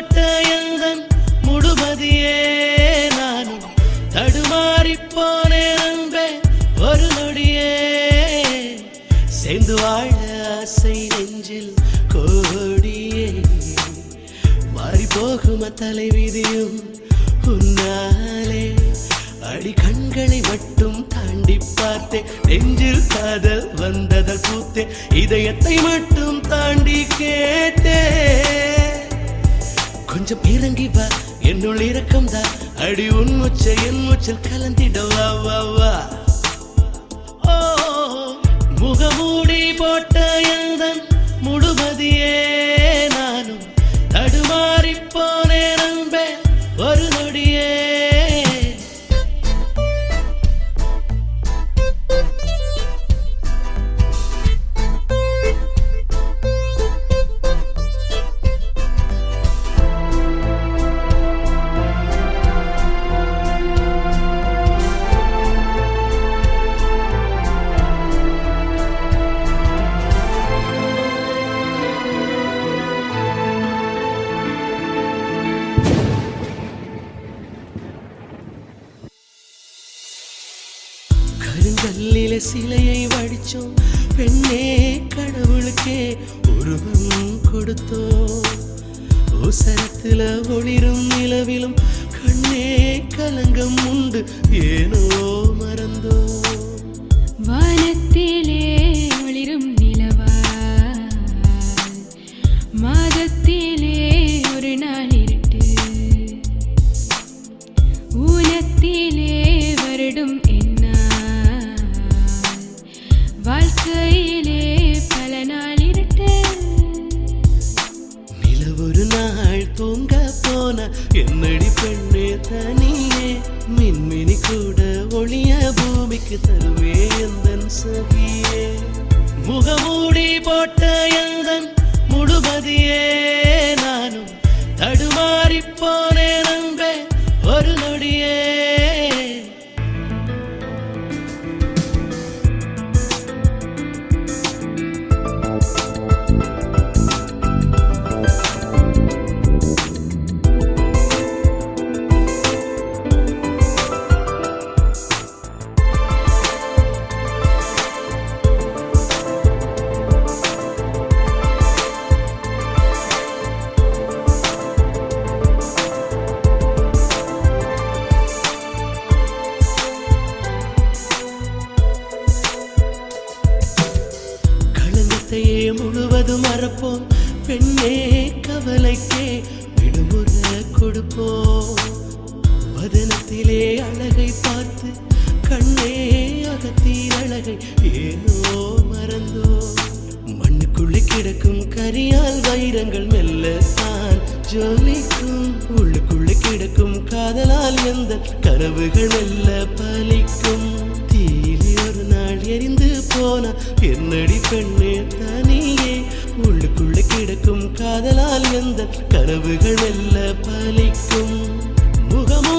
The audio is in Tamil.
போட்ட எந்தன் முழுமதியே நானும் தடுமாறிப்போனேன் அன்பே ஒரு நொடியே சேர்ந்து வாழ ஆசை நெஞ்சில் கோடியே மாறி போகும் தலைவிதியும் உன்னாலே அடி கண்களை மட்டும் தாண்டி பார்த்தேன் நெஞ்சில் காதல் வந்ததல் பூத்தேன் இதயத்தை மட்டும் தாண்டி கேட்டேன் கொஞ்சம் இறங்கி வா என்னுள் இரக்கம் தான் அடி உன் மூச்சை என் மூச்சில் கலந்திட வா வா வா முகமூடி போட்ட எந்தன் முழுமதியே நானும் தடுமாறிப்போனேன் அன்பே ஒரு நொடியே கருங்கல்லில சிலையை வடிச்சோம் பெண்ணே கடவுளுக்கே உருவம் கொடுத்தோம் உசரத்துல ஒளிரும் நிலவிலும் கண்ணே கலங்கம் உண்டு ஏனோ மறந்தோம் வானத்திலே ஒளிரும் நிலவா மாதத்திலே ஒரு நாள் இருட்டு ஊனத்திலே வருடும் வாழ்க்கையிலே பல நாள் இருட்டு நிலவொரு நாள் தூங்க போன என்னடி பெண்ணே தனியே மின்மினி கூட ஒளிய பூமிக்கு தருவே எந்தன் சகியே முகமூடி போட்ட எந்தன் முழுமதியே நானும் தடுமாறிப்போனேன் அன்பே ஒரு நொடியே முழுவதும் மறப்போம் பெண்ணே கவலைக்கே விடுமுறை கொடுப்போம் வதனத்திலே அழகை பார்த்து கண்ணே அகத்தின் அழகை ஏனோ மறந்தோ மண்ணுக்குள்ளே கிடக்கும் கரியால் வைரங்கள் மெல்லத்தான் ஜொலிக்கும் உள்ளுக்குள்ளே கிடக்கும் காதலால் எந்த கனவுகள் மெல்ல பலிக்கும் தீலி ஒரு நாள் எரிந்து போன என்னடி பெண்ணே தனியே உள்ளுக்குள்ளே கிடக்கும் காதலால் எந்த கனவுகள் மெல்ல பலிக்கும் முகமோ